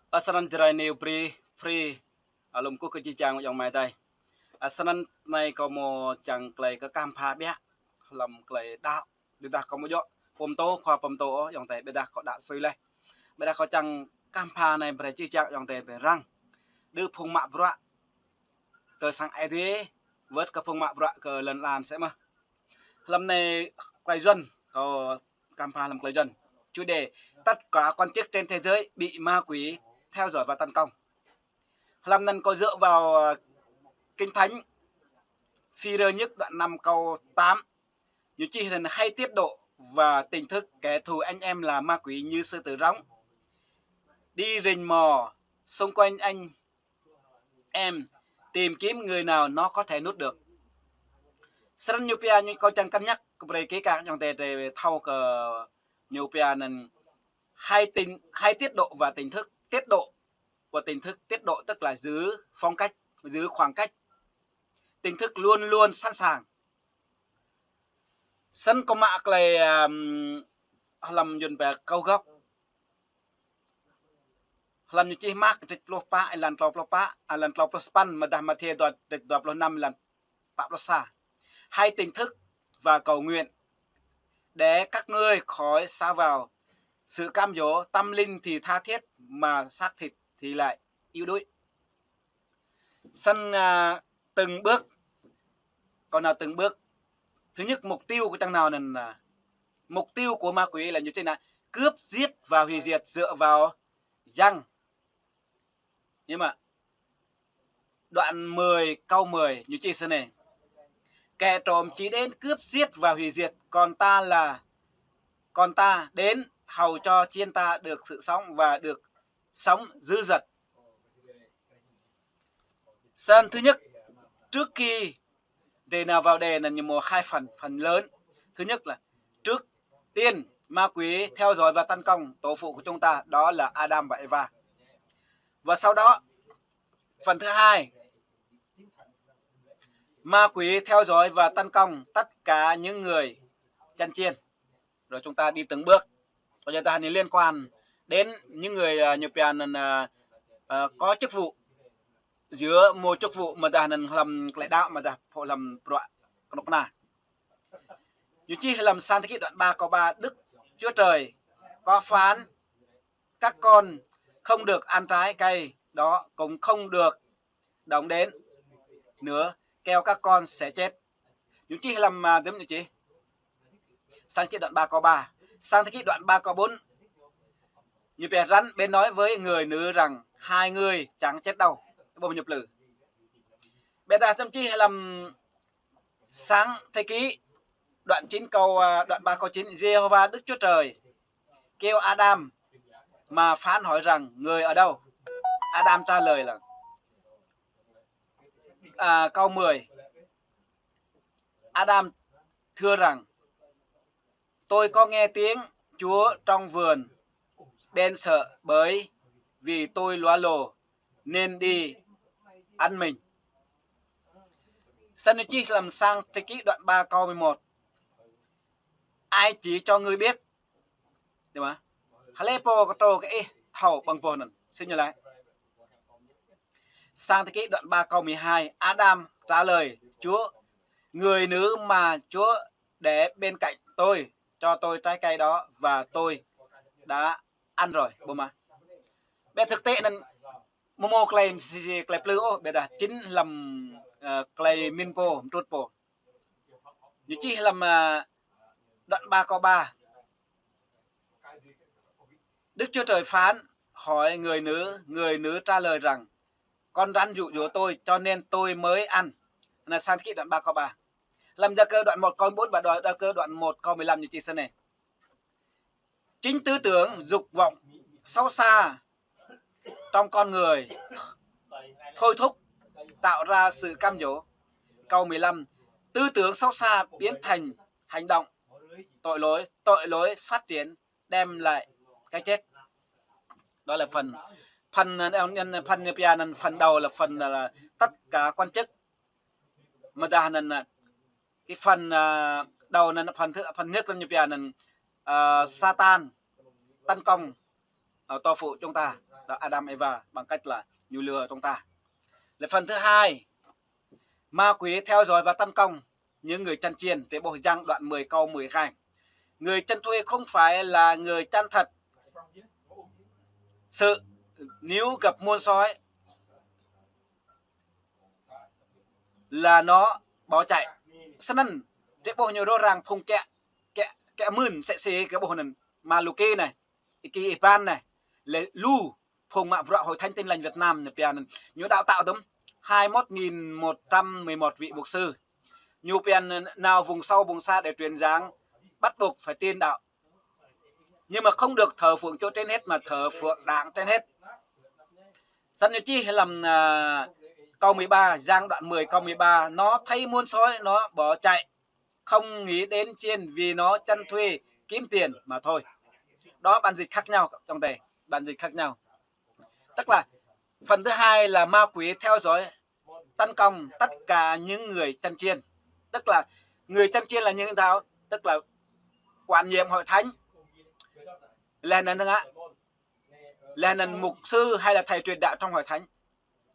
Asanan tirai nêu free alum ku keji chang yang mai tai asanan này có một chẳng clay cái cam pha bé làm clay đạo đi đặt có một chỗ pom to khoa pom to yang tai beda có đạo suy lên beda có chẳng cam pha này beda chi chang yang tai be răng đưa phung mạ bra cơ sang ai thế vớt cái phung mạ bra cơ lần làm sẽ mà lâm này clay dân có cam pha làm clay dân chủ đề tất cả quan chức trên thế giới bị ma quỷ theo dõi và tấn công lâm nên có dựa vào kinh thánh phi rơ nhất đoạn 5 câu 8 như chỉ là hay tiết độ và tình thức kẻ thù anh em là ma quỷ như sư tử rống đi rình mò xung quanh anh em tìm kiếm người nào nó có thể nuốt được sân nhupia như câu chẳng cân nhắc về cái cả trong tề thâu cờ nhupia nên hay tiết độ và tình thức tiết độ và tình thức tiết độ tức là giữ phong cách giữ khoảng cách tình thức luôn luôn sẵn sàng sân có mạc này làm dùn về câu gốc làm như chi mạc trịch lô pa lần lô span mà đàm mà thề đoạt trịch đoạt lô năm lần phạm lô xa hai tình thức và cầu nguyện để các ngươi khỏi xa vào sự cam dỗ tâm linh thì tha thiết mà xác thịt thì lại yếu đuối sân từng bước còn nào từng bước thứ nhất mục tiêu của tăng nào là mục tiêu của ma quỷ là như thế nào cướp giết và hủy diệt dựa vào răng nhưng mà đoạn 10 câu 10 như chị sơn này kẻ trộm chỉ đến cướp giết và hủy diệt còn ta đến hầu cho chiên ta được sự sống và được sống dư dật sơn thứ nhất trước khi đề nào vào đề là một hai phần lớn thứ nhất là trước tiên ma quỷ theo dõi và tấn công tổ phụ của chúng ta đó là Adam và Eva và sau đó phần thứ hai ma quỷ theo dõi và tấn công tất cả những người chăn chiên rồi chúng ta đi từng bước bây giờ ta liên quan đến những người nhập viện có chức vụ giữa một chức vụ mà ta làm lãnh đạo mà ta họ làm đoạn na như chi làm sang thế kỷ đoạn 3 câu 3 Đức Chúa Trời có phán các con không được ăn trái cây đó cũng không được động đến nữa kêu các con sẽ chết như chi làm giống như chị sang thế kỷ đoạn 3 câu 3 sang thế kỷ đoạn 3 câu 4 như bé rắn bên nói với người nữ rằng hai người chẳng chết đâu bộ nhập lử bé ta thậm chí làm sáng thế kỷ đoạn 9 câu đoạn 3 câu 9 Jehovah Đức Chúa Trời kêu Adam mà phán hỏi rằng người ở đâu Adam trả lời là câu 10 Adam thưa rằng tôi có nghe tiếng Chúa trong vườn bên sợ bởi vì tôi lóa lồ nên đi ăn mình Sân chi làm sang thế kỷ đoạn 3 câu 11 ai chỉ cho ngươi biết đúng không Halepo có tô cái thầu bằng vồn xin nhớ lại sang thế kỷ đoạn 3 câu 12 Adam trả lời Chúa người nữ mà Chúa để bên cạnh tôi cho tôi trái cây đó và tôi đã ăn rồi bố mà bé thực tế nên momo claim claim lưu bé đã chính làm claim minpo trút po như chỉ làm đoạn 3 câu 3 Đức Chúa Trời phán hỏi người nữ trả lời rằng con rắn dụ dỗ tôi cho nên tôi mới ăn là sang kỹ đoạn 3 câu 3 làm ra cơ đoạn 1 câu 4 và ra cơ đoạn 1 câu 15 như chị sơn này chính tư tưởng dục vọng xấu xa trong con người thôi thúc tạo ra sự cam dỗ câu 15 tư tưởng xấu xa biến thành hành động tội lỗi phát triển đem lại cái chết đó là phần đầu là phần là tất cả quan chức mà ta là cái phần đầu là phần nước là như Satan tấn công tổ phụ chúng ta là Adam Eva bằng cách là nhu lừa trong ta. Là phần thứ hai, ma quỷ theo dõi và tấn công những người chăn chiên. Tế Bộ Giăng đoạn 10 câu 12. Người chăn thuê không phải là người chăn thật sự, nếu gặp muôn sói là nó bỏ chạy. Sân Tế Bộ nhiều đô rằng không kẹ mươn sẽ xế cái bộ này mà lù kê này, cái Ipan này, lệ lu phong mạ vợ hội thánh Tin Lành Việt Nam nhớ đạo tạo tấm 21.111 vị mục sư. Nhiều pian nào vùng sâu vùng xa để truyền giảng bắt buộc phải tin đạo, nhưng mà không được thờ phượng chỗ trên hết mà thờ phượng đảng trên hết. Sân như chi hay làm câu 13, Giang đoạn 10 câu 13, nó thấy muôn sói nó bỏ chạy, không nghĩ đến chiên vì nó chăn thuê kiếm tiền mà thôi. Đó bản dịch khác nhau trong đây, bản dịch khác nhau. Tức là phần thứ hai là ma quỷ theo dõi tấn công tất cả những người chăn chiên. Tức là người chăn chiên là những nào? Tức là quản nhiệm hội thánh, là nền mục sư hay là thầy truyền đạo trong hội thánh,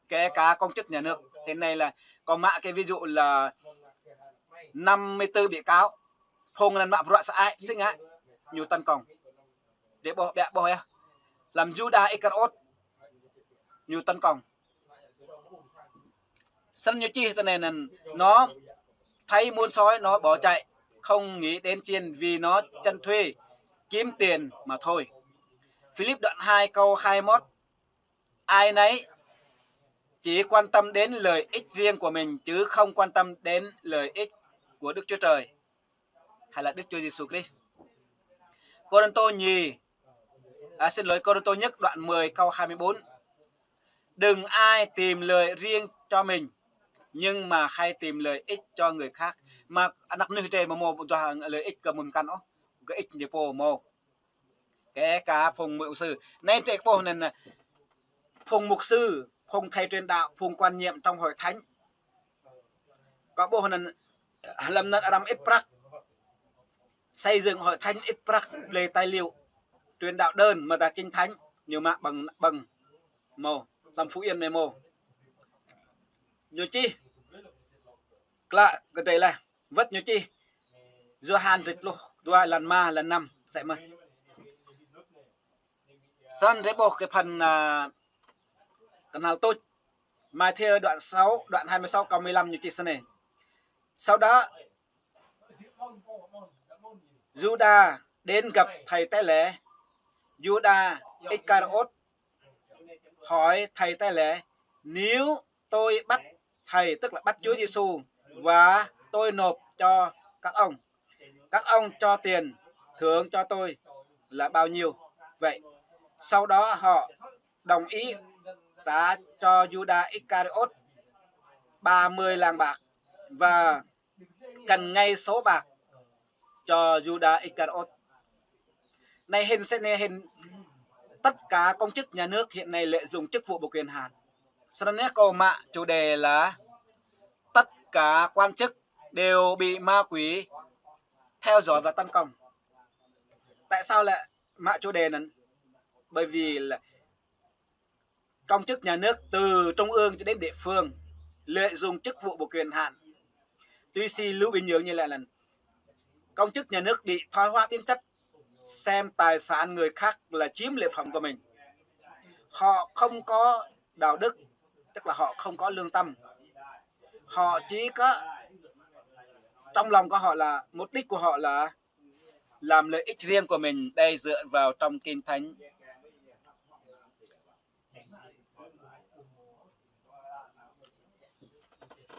kể cả công chức nhà nước. Thế này là có mạ cái ví dụ là 54 bị cáo phong lần mạ vợ ai sinh á nhiều tấn công để bỏ làm Judah Iscariot nhiều tấn công. Sân như chi thế này là nó thấy muôn sói nó bỏ chạy, không nghĩ đến chiên vì nó chân thuê kiếm tiền mà thôi. Philip đoạn 2 câu 21, ai nấy chỉ quan tâm đến lợi ích riêng của mình chứ không quan tâm đến lợi ích của Đức Chúa Trời hay là Đức Chúa Giêsu Christ. Cô-rinh-tô nhất đoạn 10 câu 24, đừng ai tìm lợi riêng cho mình nhưng mà hay tìm lợi ích cho người khác. Mà anak nữ trẻ mà mô toàn lợi ích của mình căn đó, cái ích như po mô kể cả phùng mục sư nên trẻ po nên là phùng mục sư, phùng thầy truyền đạo, phùng quan nhiệm trong hội thánh có bộ nên làm nên Adam ít prak xây dựng hội thánh ít prak về tài liệu truyền đạo đơn mà ta kinh thánh nhiều mạng bằng mô làm phú yên này mô nhiều chi là cái đây là vất nhiều chi do hàn dịch luôn đua lần ma lần năm sẽ mà sân thế bộ cái phần cần nào tôi mai theo đoạn 6 đoạn 26 câu 15 như chi sân này. Sau đó Judah đến gặp thầy tế lễ Judah Iscariot hỏi thầy tế lễ, nếu tôi bắt thầy, tức là bắt Chúa Giêsu và tôi nộp cho các ông cho tiền thưởng cho tôi là bao nhiêu vậy? Sau đó họ đồng ý trả cho Judah Iscariot 30 lạng bạc và cần ngay số bạc cho Judah Iscariot. Này hình tất cả công chức nhà nước hiện nay lợi dụng chức vụ và quyền hạn. Sau đó câu mạ chủ đề là tất cả quan chức đều bị ma quỷ theo dõi và tấn công. Tại sao lại mạ chủ đề này? Bởi vì là công chức nhà nước từ trung ương cho đến địa phương lợi dụng chức vụ và quyền hạn. Tuy si lưu bình nhưỡng như lại là công chức nhà nước bị thoái hóa biến chất, xem tài sản người khác là chiếm lợi phẩm của mình. Họ không có đạo đức, tức là họ không có lương tâm. Họ chỉ có trong lòng của họ là mục đích của họ là làm lợi ích riêng của mình. Đây dựa vào trong kinh thánh.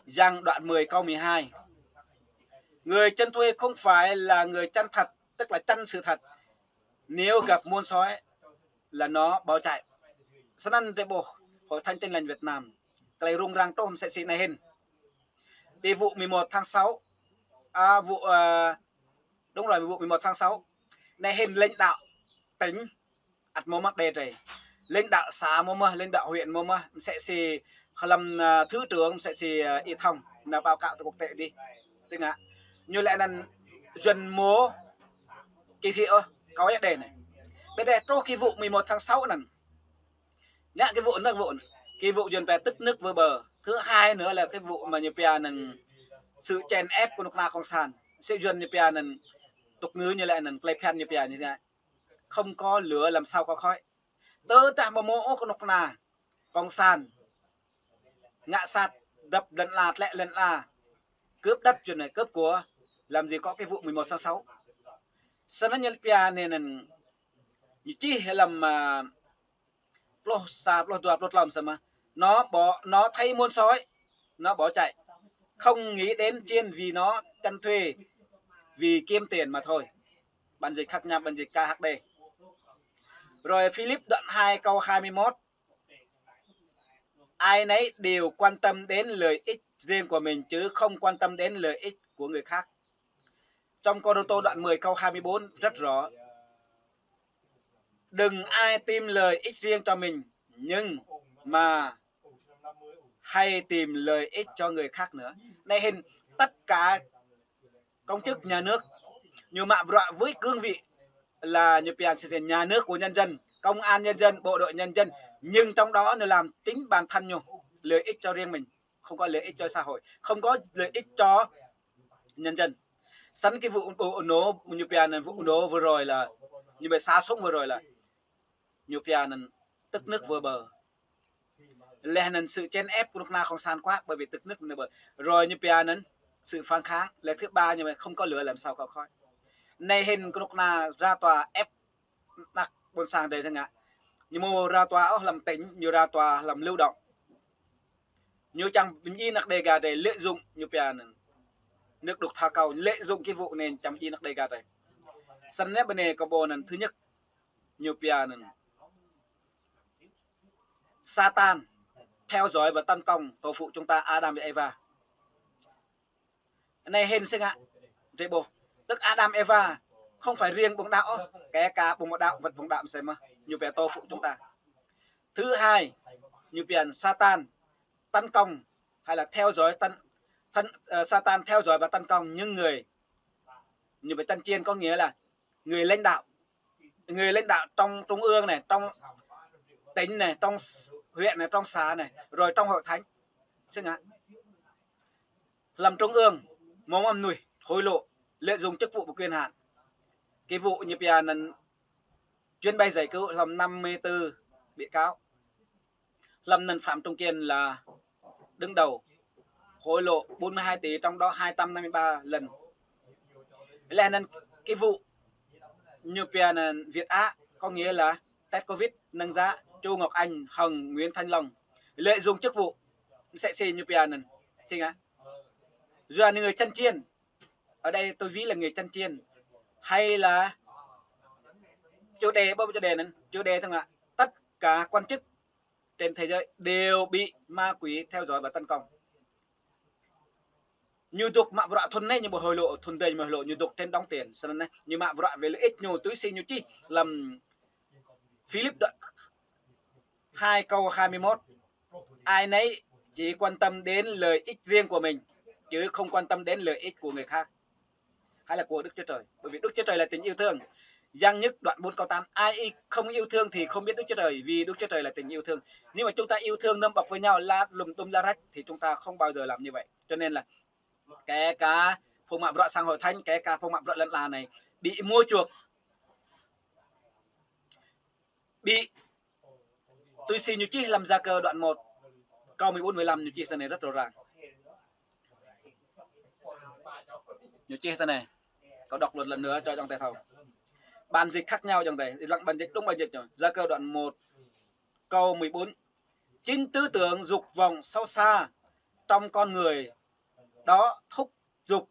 Giăng đoạn 10 câu 12. Người chăn thuê không phải là người chăn thật, tức là chăn sự thật. Nếu gặp muôn sói là nó bỏ chạy. Cho nên để bộ Hội Thánh Tin Lành Việt Nam cái rung rang trôm sẽ xịn này hình. Đi vụ 11 tháng 6. Đúng rồi, vụ 11 tháng 6. Này hình lãnh đạo tỉnh ắt mô mắc đề trời. Lãnh đạo xã mô mơ, lãnh đạo huyện mô mơ sẽ xì làm thứ trưởng sẽ xì y thông là báo cáo từ quốc tế đi. Xin ạ. Như lẽ là dần mô kỳ thị có nhất đề này. Bây giờ trong cái vụ 11 tháng 6 này ngã cái vụ dồn về tức nước vừa bờ. Thứ hai nữa là cái vụ mà như pia là sự chèn ép của nước na không sàn sẽ dồn như pia là tục ngữ như lại là play pen như pia như thế này, không có lửa làm sao có khói. Tớ ta mà mỗ của nước na con sàn ngã sạt đập lần là cướp đất chuyện này cướp của, làm gì có cái vụ 11/6. Sau đó nhân pia nên là như chi hay làm mà plo xa plo tua plo làm sao mà nó thấy muôn sói nó bỏ chạy, không nghĩ đến chiên vì nó chăn thuê vì kiếm tiền mà thôi. Bản dịch khác nhau, bản dịch KHD. Rồi Philip đoạn 2 câu 21, ai nấy đều quan tâm đến lợi ích riêng của mình chứ không quan tâm đến lợi ích của người khác. Trong Cô-rô-tô đoạn 10 câu 24 rất rõ, đừng ai tìm lợi ích riêng cho mình nhưng mà hay tìm lợi ích cho người khác nữa. Này hình tất cả công chức nhà nước nhiều mạ với cương vị là như nhà nước của nhân dân, công an nhân dân, bộ đội nhân dân, nhưng trong đó nó làm tính bản thân nhiều lợi ích cho riêng mình, không có lợi ích cho xã hội, không có lợi ích cho nhân dân. Sẵn cái vụ nổ như vụ nổ vừa rồi là như vậy, xa súng vừa rồi là như tức nước vừa bờ là sự chen ép của nước na không san quá, bởi vì tức nước vừa bờ rồi như sự phản kháng là thứ ba, như vậy không có lửa làm sao có khói. Này hình của nước na ra tòa ép đặt bốn sang đây thằng ạ, nhưng mà ra tòa làm tính như ra tòa làm lưu động như chẳng bình yên nặc đề gà để lợi dụng như nước đục thả cầu lợi dụng cái vụ này chẳng yên nặc đề gà đây. Sân nét bên này có bộ thứ nhất như Satan theo dõi và tấn công tổ phụ chúng ta Adam và Eva. Này hình sinh ạ, thế bộ tức Adam Eva không phải riêng bóng đạo, kể cả bóng đạo vật bóng đạo xem mà như về tổ phụ chúng ta. Thứ hai, như Satan tấn công hay là theo dõi Satan theo dõi và tấn công những người như về tân chiên, có nghĩa là người lãnh đạo trong trung ương này, trong tỉnh này, trong huyện này, trong xã này, rồi trong hội thánh, xin ạ, làm trung ương mong âm nuôi hối lộ, lợi dụng chức vụ và quyền hạn. Cái vụ như chuyến bay giải cứu làm 54 bị cáo, lâm nên Phạm Trung Kiên là đứng đầu, hối lộ 42 tỷ, trong đó 253 lần. Là nên cái vụ như Việt Á, có nghĩa là test Covid nâng giá, Chu Ngọc Anh, Hồng, Nguyễn Thanh Long lợi dụng chức vụ sẽ xin như thì ạ. Giờ là người chân chiên, ở đây tôi ví là người chân chiên hay là chủ đề thôi ạ. Tất cả quan chức trên thế giới đều bị ma quỷ theo dõi và tấn công. Như tục mạ vợ thuần này như bộ hồi lộ thuần tây mà hồi lộ như tục trên đóng tiền sau này như mạ vợ về lợi ích nhiều túi xin như chi làm Philip đoạn 2 câu 21, ai nấy chỉ quan tâm đến lợi ích riêng của mình chứ không quan tâm đến lợi ích của người khác hay là của Đức Chúa Trời, bởi vì Đức Chúa Trời là tình yêu thương. Giăng nhất đoạn 4 câu 8, ai không yêu thương thì không biết Đức Chúa Trời, vì Đức Chúa Trời là tình yêu thương. Nếu mà chúng ta yêu thương nâng bọc với nhau la lùm tum la rách thì chúng ta không bao giờ làm như vậy. Cho nên là kể cả phong mạ vợ sang hội thánh, kể cả phong mạ vợ lẫn là này bị mua chuộc, bị tôi xin như chi làm Gia Cơ đoạn 1 câu 14-15 như chi này rất rõ ràng. Như chi thế này, có đọc một lần nữa cho trong tay thầu. Bản dịch khác nhau trong đây, bản dịch đúng bản dịch rồi. Gia Cơ đoạn 1 câu 14. Chính tư tưởng dục vọng sâu xa trong con người đó thúc dục,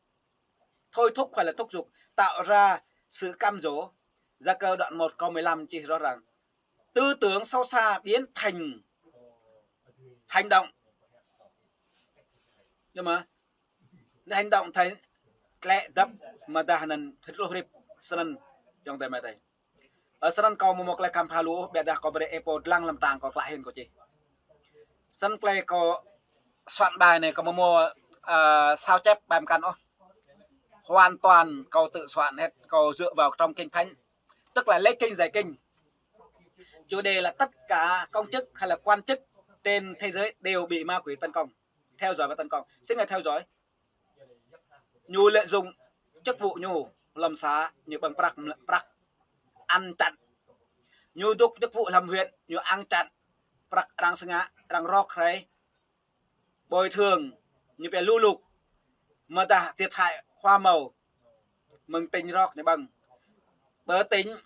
thôi thúc phải là thúc dục, tạo ra sự cam dỗ. Gia Cơ đoạn 1 câu 15 chỉ rõ ràng. Tư tưởng sâu xa biến thành hành động. Nhưng mà hành động thành lẽ đập mà ta hành thật lo rip sân trong tay mày đây. Ở sân câu một lại cam halu bé đã có bề epo lang làm tàng có lại hình của chị. Sân play có soạn bài này có mua sao chép bài căn ô. Hoàn toàn cầu tự soạn hết, cầu dựa vào trong kinh thánh, tức là lấy kinh giải kinh. Chủ đề là tất cả công chức hay là quan chức trên thế giới đều bị ma quỷ tấn công, theo dõi và tấn công. Xin ngài theo dõi. Nhu lợi dụng chức vụ nhu làm xá như bằng prak ăn chặn. Nhu tục chức vụ làm huyện nhu ăn chặn prak rang sengá rang rok khay bồi thường như về lưu lục mà ta thiệt hại hoa màu mừng tình rok như bằng bớ tính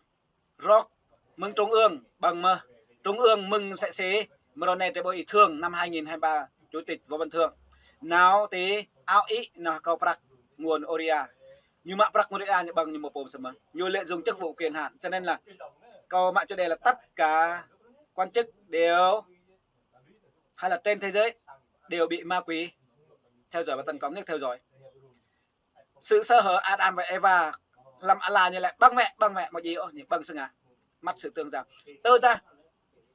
rok mừng trung ương bằng mơ trung ương mừng sẽ xế mà này để bồi thường năm 2023 chủ tịch Võ Văn Thượng nào tí áo ý nào cầu prak nguồn Oria nhưng mà prak Oria như bằng như một bồm sớm nhiều lợi dụng chức vụ quyền hạn cho nên là câu mạng chủ đề là tất cả quan chức đều hay là trên thế giới đều bị ma quỷ theo dõi và tấn công. Theo dõi sự sơ hở Adam và Eva làm là như lại bằng mẹ một gì ô nhỉ bằng sưng à mắt sự tương rằng tơ ta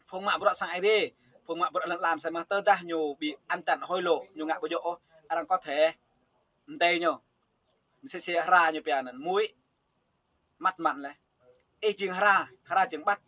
phong mạ bọt sai đi phong mạ bọt làm sao mà tơ ta nhiều bị ăn chặn hôi lộ nhiều ngạ bọt dỗ đang có thể tây nhiều sẽ ra như bè mũi mắt mặn này ê chừng ra chừng bắt